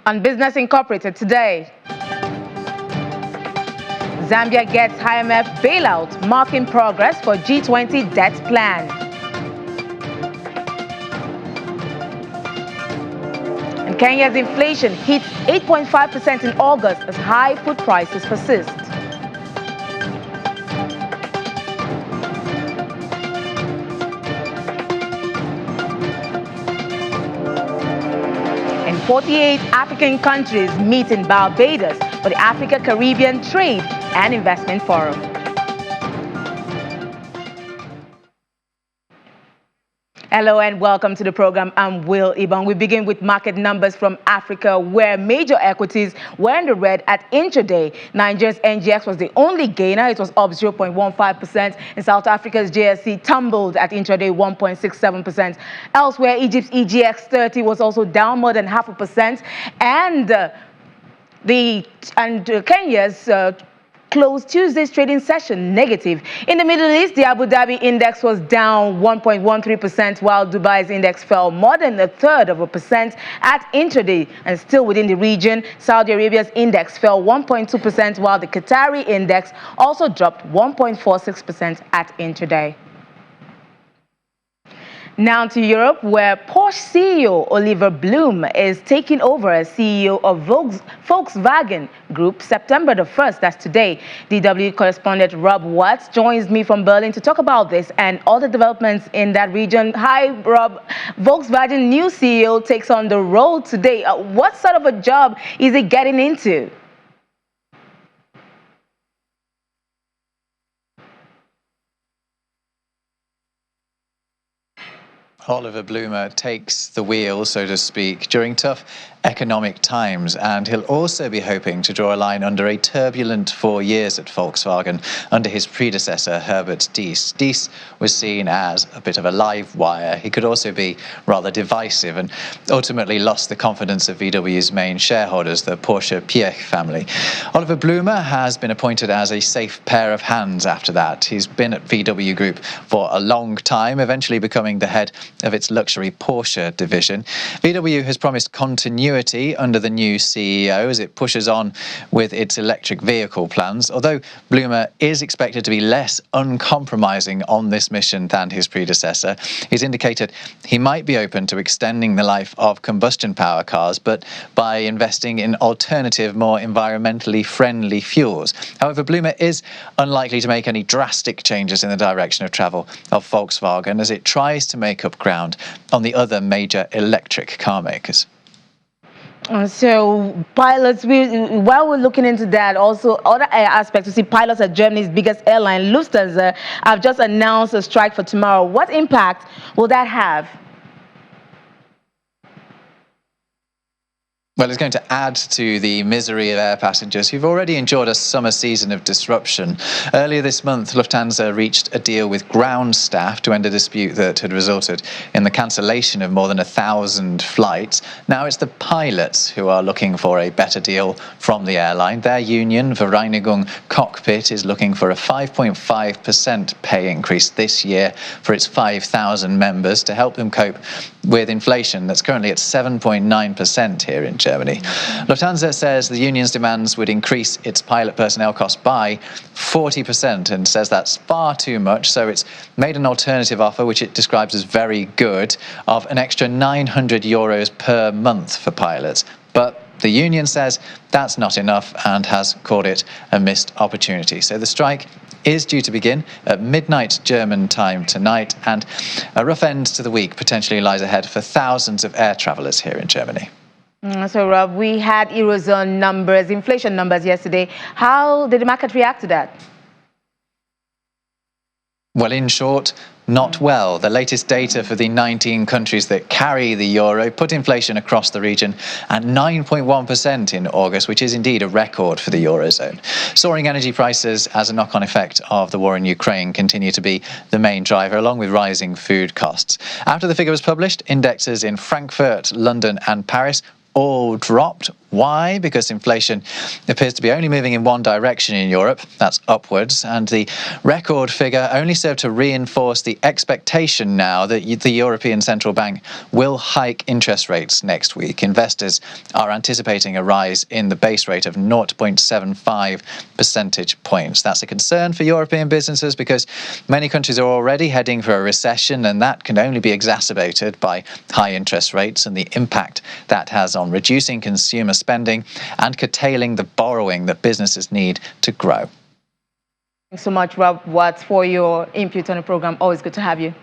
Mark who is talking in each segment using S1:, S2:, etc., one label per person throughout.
S1: On Business Incorporated today, Zambia gets IMF bailout, marking progress for G20 debt plan. And Kenya's inflation hits 8.5% in August as high food prices persist. And 48 African countries meet in Barbados for the Africa-Caribbean Trade and Investment Forum. Hello and welcome to the program. I'm Will Ibang. We begin with market numbers from Africa, where major equities were in the red at intraday. Nigeria's NGX was the only gainer. It was up 0.15%. In South Africa's JSE tumbled at intraday 1.67%. Elsewhere, Egypt's EGX 30 was also down more than 0.5%. And Kenya's closed Tuesday's trading session negative. In the Middle East, the Abu Dhabi index was down 1.13%, while Dubai's index fell more than 1/3% at intraday. And still within the region, Saudi Arabia's index fell 1.2%, while the Qatari index also dropped 1.46% at intraday. Now to Europe, where Porsche CEO Oliver Blume is taking over as CEO of Volkswagen Group September the 1st, that's today. DW correspondent Rob Watts joins me from Berlin to talk about this and all the developments in that region. Hi, Rob. Volkswagen new CEO takes on the role today. What sort of a job is he getting into?
S2: Oliver Blume takes the wheel, so to speak, during tough economic times, and he'll also be hoping to draw a line under a turbulent 4 years at Volkswagen under his predecessor, Herbert Diess. Diess was seen as a bit of a live wire. He could also be rather divisive and ultimately lost the confidence of VW's main shareholders, the Porsche Piech family. Oliver Blume has been appointed as a safe pair of hands after that. He's been at VW Group for a long time, eventually becoming the head of its luxury Porsche division. VW has promised continuity under the new CEO as it pushes on with its electric vehicle plans, although Blume is expected to be less uncompromising on this mission than his predecessor. He's indicated he might be open to extending the life of combustion power cars, but by investing in alternative, more environmentally friendly fuels. However, Blume is unlikely to make any drastic changes in the direction of travel of Volkswagen as it tries to make up ground on the other major electric car makers.
S1: So pilots, while we're looking into that, also other aspects, you see pilots at Germany's biggest airline, Lufthansa, have just announced a strike for tomorrow. What impact will that have?
S2: Well, it's going to add to the misery of air passengers who've already endured a summer season of disruption. Earlier this month, Lufthansa reached a deal with ground staff to end a dispute that had resulted in the cancellation of more than 1,000 flights. Now it's the pilots who are looking for a better deal from the airline. Their union, Vereinigung Cockpit, is looking for a 5.5% pay increase this year for its 5,000 members to help them cope with inflation that's currently at 7.9% here in Germany. Lufthansa says the union's demands would increase its pilot personnel costs by 40% and says that's far too much, so it's made an alternative offer, which it describes as very good, of an extra €900 per month for pilots. But the union says that's not enough and has called it a missed opportunity. So the strike is due to begin at midnight German time tonight, and a rough end to the week potentially lies ahead for thousands of air travellers here in Germany.
S1: So, Rob, we had Eurozone numbers, inflation numbers yesterday. How did the market react to that?
S2: Well, in short, not well. The latest data for the 19 countries that carry the euro put inflation across the region at 9.1% in August, which is indeed a record for the Eurozone. Soaring energy prices as a knock-on effect of the war in Ukraine continue to be the main driver, along with rising food costs. After the figure was published, indexes in Frankfurt, London and Paris all dropped, Why? Because inflation appears to be only moving in one direction in Europe, that's upwards, and the record figure only served to reinforce the expectation now that the European Central Bank will hike interest rates next week. Investors are anticipating a rise in the base rate of 0.75 percentage points. That's a concern for European businesses because many countries are already heading for a recession, and that can only be exacerbated by high interest rates and the impact that has on reducing consumer spending and curtailing the borrowing that businesses need to grow.
S1: Thanks so much, Rob Watts, for your input on the program. Always good to have you.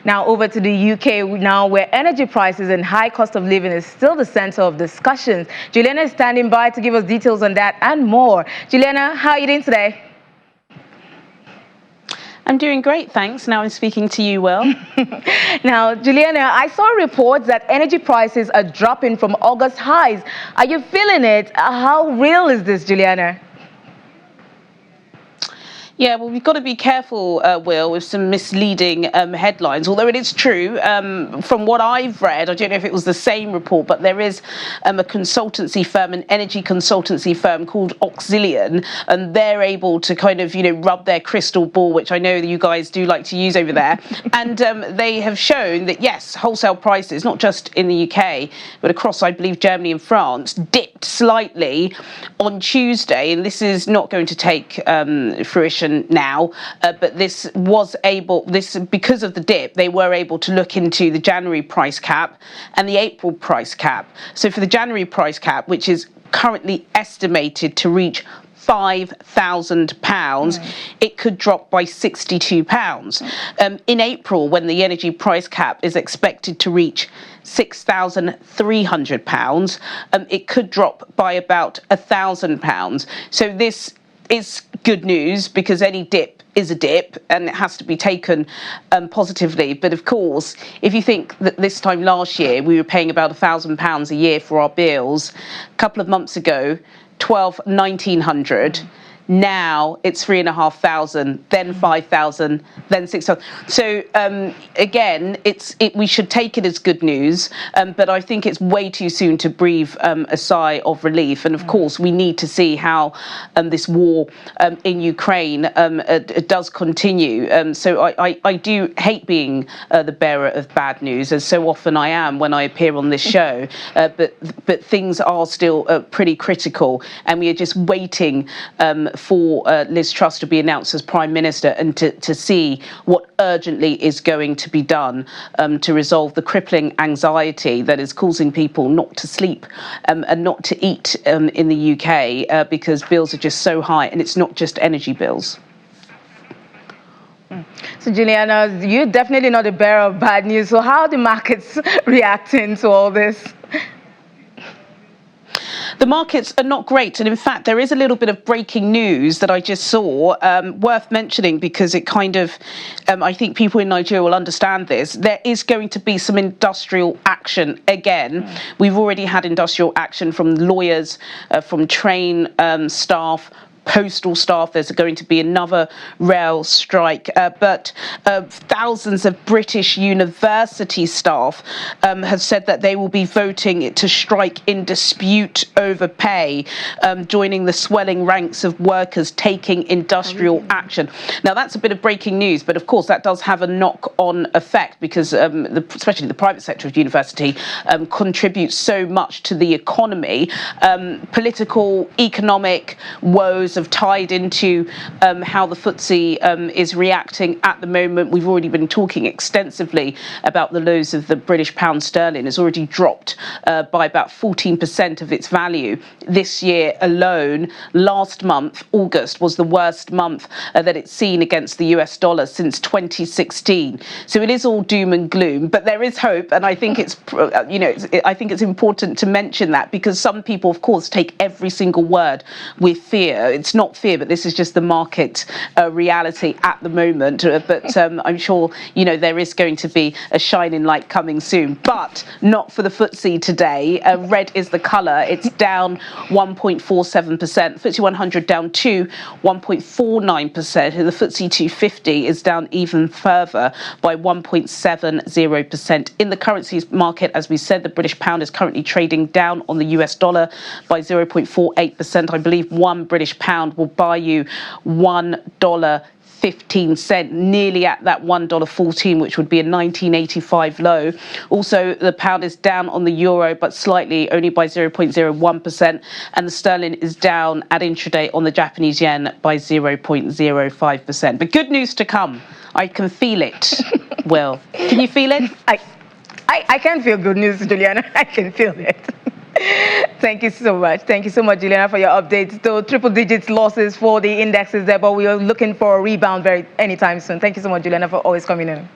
S1: Now over to the UK now, where energy prices and high cost of living is still the center of discussions. Juliana is standing by to give us details on that and more. Juliana, how are you doing today?
S3: I'm doing great, thanks. Now I'm speaking to you, Will.
S1: Now, Juliana, I saw reports that energy prices are dropping from August highs. Are you feeling it? How real is this, Juliana?
S3: Yeah, well, we've got to be careful, Will, with some misleading headlines. Although it is true, from what I've read, I don't know if it was the same report, but there is a consultancy firm, an energy consultancy firm called Auxilian, and they're able to kind of, rub their crystal ball, which I know that you guys do like to use over there. And they have shown that, yes, wholesale prices, not just in the UK, but across, I believe, Germany and France, dipped slightly on Tuesday. And this is not going to take fruition now, but this because of the dip, they were able to look into the January price cap and the April price cap. So for the January price cap, which is currently estimated to reach £5,000, it could drop by £62. In April, when the energy price cap is expected to reach £6,300, it could drop by about £1,000. So this is good news because any dip is a dip and it has to be taken positively. But of course, if you think that this time last year we were paying about £1,000 a year for our bills, a couple of months ago, £1,900. Now it's 3,500, then 5,000, then 6,000. So again, we should take it as good news, but I think it's way too soon to breathe a sigh of relief. And of course, we need to see how this war in Ukraine does continue. So I do hate being the bearer of bad news, as so often I am when I appear on this show. But things are still pretty critical, and we are just waiting for Liz Truss to be announced as Prime Minister and to see what urgently is going to be done to resolve the crippling anxiety that is causing people not to sleep and not to eat in the UK because bills are just so high, and it's not just energy bills.
S1: So, Juliana, you're definitely not a bearer of bad news. So how are the markets reacting to all this?
S3: The markets are not great, and in fact there is a little bit of breaking news that I just saw, worth mentioning because it kind of, I think people in Nigeria will understand this. There is going to be some industrial action again. We've already had industrial action from lawyers, from train staff, postal staff. There's going to be another rail strike, but thousands of British university staff have said that they will be voting to strike in dispute over pay, joining the swelling ranks of workers taking industrial action. Now that's a bit of breaking news, but of course that does have a knock-on effect because especially the private sector of university contributes so much to the economy. Political, economic woes have tied into how the FTSE is reacting at the moment. We've already been talking extensively about the lows of the British pound sterling. It's already dropped by about 14% of its value this year alone. Last month, August, was the worst month that it's seen against the US dollar since 2016. So it is all doom and gloom, but there is hope, and I think it's I think it's important to mention that because some people, of course, take every single word with fear. it's not fear, but this is just the market reality at the moment. But I'm sure, there is going to be a shining light coming soon, but not for the FTSE today. Red is the colour. It's down 1.47%. FTSE 100 down 1.49%. The FTSE 250 is down even further by 1.70%. In the currencies market, as we said, the British pound is currently trading down on the US dollar by 0.48%. I believe one British pound will buy you $1.15, nearly at that $1.14, which would be a 1985 low. Also, the pound is down on the euro, but slightly, only by 0.01%, and the sterling is down at intraday on the Japanese yen by 0.05%. But good news to come. I can feel it. Will, can you feel it?
S1: I can feel good news, Juliana. I can feel it. Thank you so much. Thank you so much, Juliana, for your updates. So triple digits losses for the indexes there, but we are looking for a rebound anytime soon. Thank you so much, Juliana, for always coming in.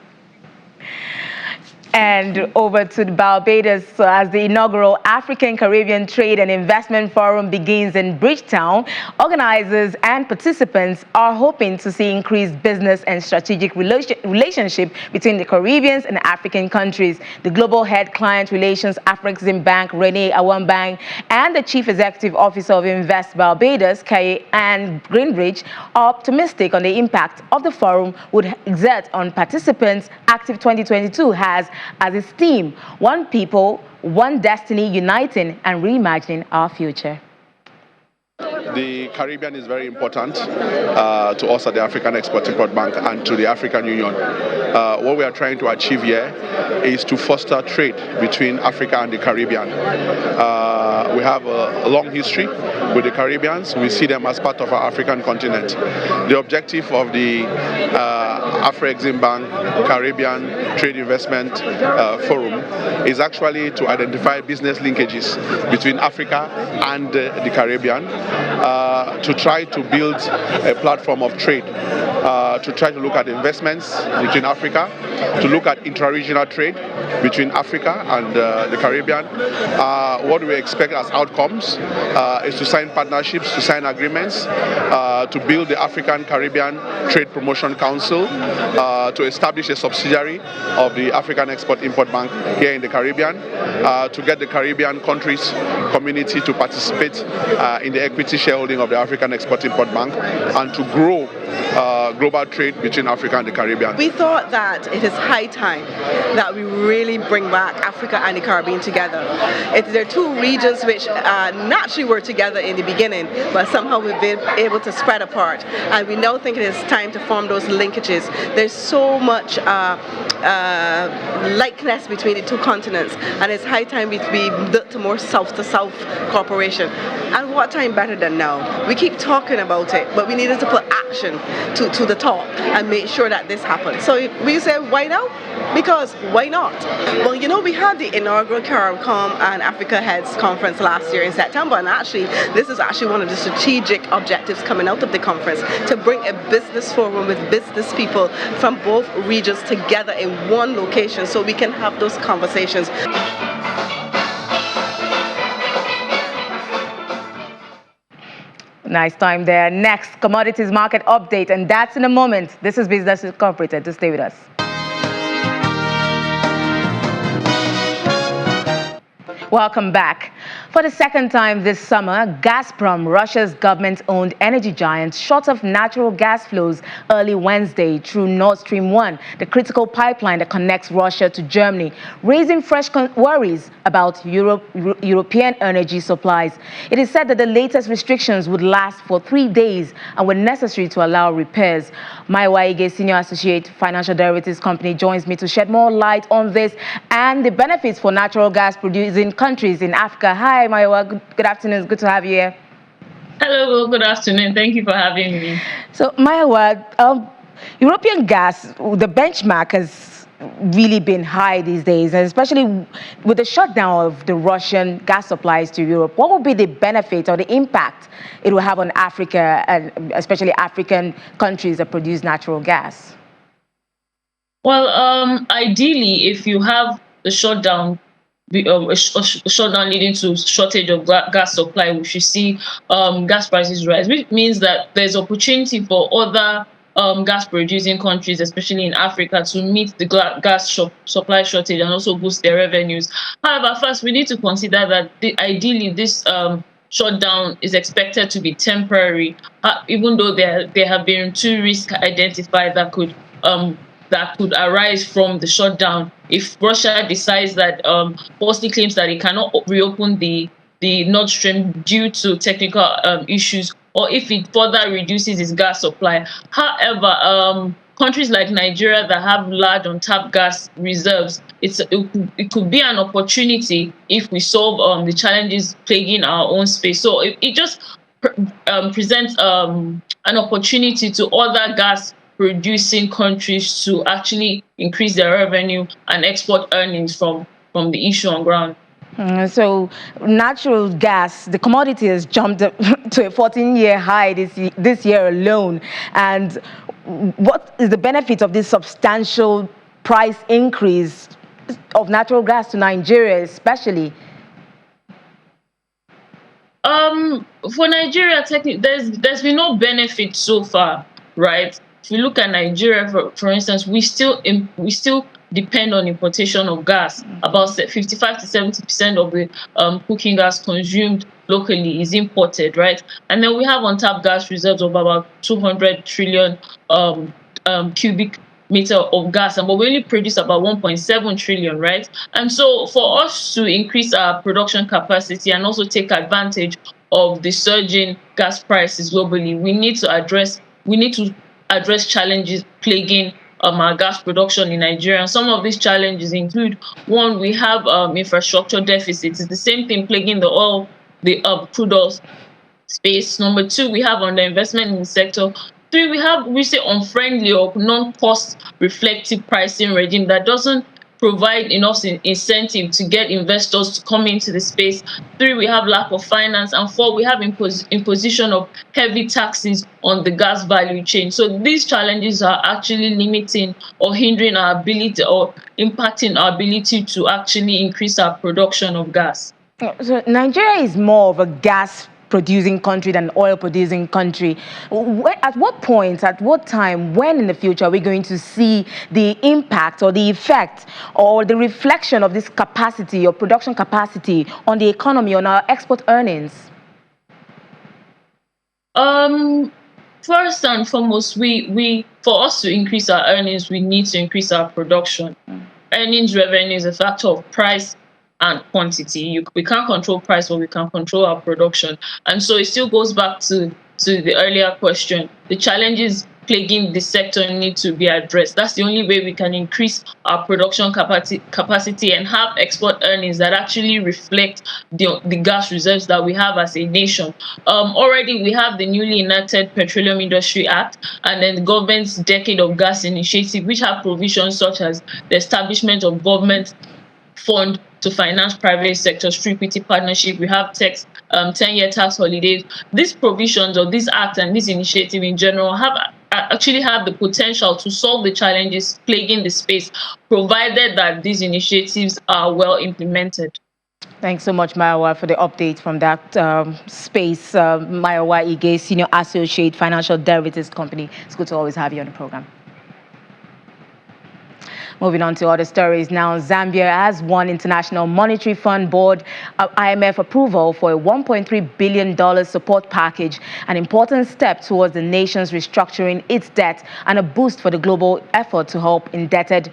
S1: And over to Barbados, so as the inaugural African Caribbean Trade and Investment Forum begins in Bridgetown, organizers and participants are hoping to see increased business and strategic relationship between the Caribbean and African countries. The Global Head Client Relations Afrexim Bank, Renee Awambang, and the Chief Executive Officer of Invest Barbados, Kay Ann Greenbridge, are optimistic on the impact of the forum would exert on participants. Active 2022 has as its theme, One People, One Destiny, Uniting and Reimagining Our Future.
S4: The Caribbean is very important to us at the African Export-Import Bank and to the African Union. What we are trying to achieve here is to foster trade between Africa and the Caribbean. We have a long history with the Caribbeans. We see them as part of our African continent. The objective of the Afro-Exim Bank Caribbean Trade Investment Forum is actually to identify business linkages between Africa and the Caribbean, to try to build a platform of trade, to try to look at investments between Africa, to look at intra-regional trade between Africa and the Caribbean. What we expect as outcomes is to sign partnerships, to sign agreements, to build the African Caribbean Trade Promotion Council, to establish a subsidiary of the African Export-Import Bank here in the Caribbean, to get the Caribbean countries community to participate in the equity shareholding of the African Export-Import Bank, and to grow global trade between Africa and the Caribbean.
S5: We thought that it is high time that we really bring back Africa and the Caribbean together. There are two regions which naturally were together in the beginning, but somehow we've been able to spread apart. And we now think it is time to form those linkages. There's so much likeness between the two continents, and it's high time we built to more south-to-south cooperation. And what time better than now? We keep talking about it, but we needed to put action to the top and make sure that this happens. So we say, why now? Because why not? Well, we had the inaugural CARICOM and Africa Heads Conference last year in September, and actually, this is actually one of the strategic objectives coming out of the conference, to bring a business forum with business people from both regions together in one location so we can have those conversations.
S1: Nice time there. Next, commodities market update, and that's in a moment. This is Business Incorporated. Just stay with us. Welcome back. For the second time this summer, Gazprom, Russia's government-owned energy giant, shut off natural gas flows early Wednesday through Nord Stream 1, the critical pipeline that connects Russia to Germany, raising fresh worries about European energy supplies. It is said that the latest restrictions would last for 3 days and were necessary to allow repairs. Maiwa Ige, Senior Associate Financial Derivatives Company, joins me to shed more light on this and the benefits for natural gas producing countries in Africa. Hi, Maiwa. Good afternoon. It's good to have you here.
S6: Hello, good afternoon. Thank you for having me.
S1: So, Maiwa, European gas, the benchmark has really been high these days, and especially with the shutdown of the Russian gas supplies to Europe. What will be the benefit or the impact it will have on Africa, and especially African countries that produce natural gas?
S6: Well, ideally, if you have the shutdown a shutdown leading to shortage of gas supply, we should see gas prices rise, which means that there's opportunity for other gas producing countries, especially in Africa, to meet the supply shortage and also boost their revenues. However, first we need to consider that ideally this shutdown is expected to be temporary, even though there have been two risks identified that could arise from the shutdown if Russia decides that falsely claims that it cannot reopen the Nord Stream due to technical issues, or if it further reduces its gas supply. However, countries like Nigeria that have large untapped gas reserves, it could be an opportunity if we solve the challenges plaguing our own space. So it just presents an opportunity to other gas producing countries to actually increase their revenue and export earnings from the issue on ground.
S1: So natural gas, the commodity has jumped up to a 14-year high this year alone. And what is the benefit of this substantial price increase of natural gas to Nigeria especially?
S6: For Nigeria, technically, there's been no benefit so far, right? If you look at Nigeria, for instance, we still depend on importation of gas. About 55 to 70% of the cooking gas consumed locally is imported, right? And then we have untapped gas reserves of about 200 trillion cubic meter of gas, but we only produce about 1.7 trillion, right? And so for us to increase our production capacity and also take advantage of the surging gas prices globally, we need to address challenges plaguing our gas production in Nigeria. And some of these challenges include: one, we have infrastructure deficits. It's the same thing plaguing the crude oil space. Number two, we have underinvestment in the sector. Three, we say unfriendly or non-cost reflective pricing regime that doesn't provide enough incentive to get investors to come into the space. Three, we have lack of finance. And four, we have imposition of heavy taxes on the gas value chain. So these challenges are actually limiting or hindering our ability or impacting our ability to actually increase our production of gas.
S1: So Nigeria is more of a gas producing country than oil producing country. At what point, at what time, when in the future are we going to see the impact or the effect or the reflection of this capacity or production capacity on the economy, on our export earnings?
S6: First and foremost, for us to increase our earnings, we need to increase our production. Earnings revenue is a factor of price and quantity. We can't control price, but we can control our production. And so it still goes back to the earlier question. The challenges plaguing the sector need to be addressed. That's the only way we can increase our production capacity and have export earnings that actually reflect the gas reserves that we have as a nation. Already we have the newly enacted Petroleum Industry Act and then the government's Decade of Gas Initiative, which have provisions such as the establishment of government fund to finance private sector through equity partnership. We have 10-year tax holidays. These provisions of this act and this initiative in general actually have the potential to solve the challenges plaguing the space, provided that these initiatives are well implemented.
S1: Thanks so much, Mayowa, for the update from that space. Mayowa Ige, Senior Associate, Financial Derivatives Company. It's good to always have you on the program. Moving on to other stories now, Zambia has won International Monetary Fund Board IMF approval for a $1.3 billion support package, an important step towards the nation's restructuring its debt and a boost for the global effort to help indebted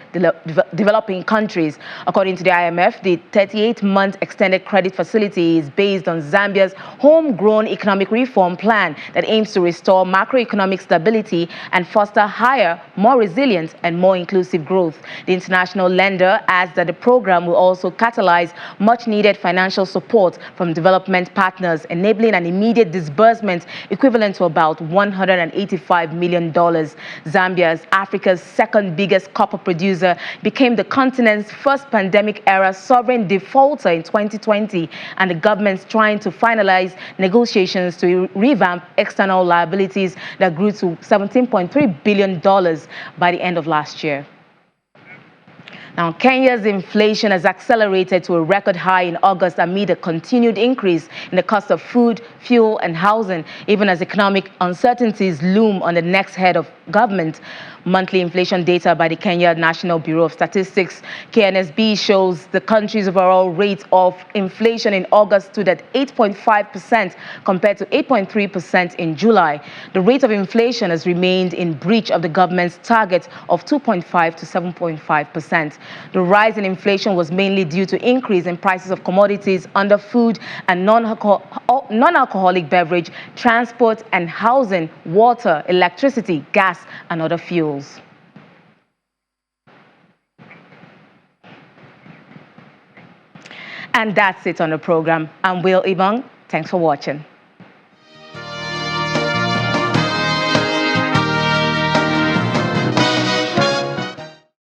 S1: developing countries. According to the IMF, the 38-month extended credit facility is based on Zambia's homegrown economic reform plan that aims to restore macroeconomic stability and foster higher, more resilient and more inclusive growth. The international lender adds that the program will also catalyze much-needed financial support from development partners, enabling an immediate disbursement equivalent to about $185 million. Zambia, Africa's second biggest copper producer, became the continent's first pandemic-era sovereign defaulter in 2020, and the government's trying to finalize negotiations to revamp external liabilities that grew to $17.3 billion by the end of last year. Now, Kenya's inflation has accelerated to a record high in August amid a continued increase in the cost of food, fuel, and housing, even as economic uncertainties loom on the next head of government. Monthly inflation data by the Kenya National Bureau of Statistics, KNSB, shows the country's overall rate of inflation in August stood at 8.5% compared to 8.3% in July. The rate of inflation has remained in breach of the government's target of 2.5 to 7.5%. The rise in inflation was mainly due to increase in prices of commodities under food and non-alcoholic beverage, transport and housing, water, electricity, gas, and other fuels. And that's it on the program. I'm Will Ibong. Thanks for watching.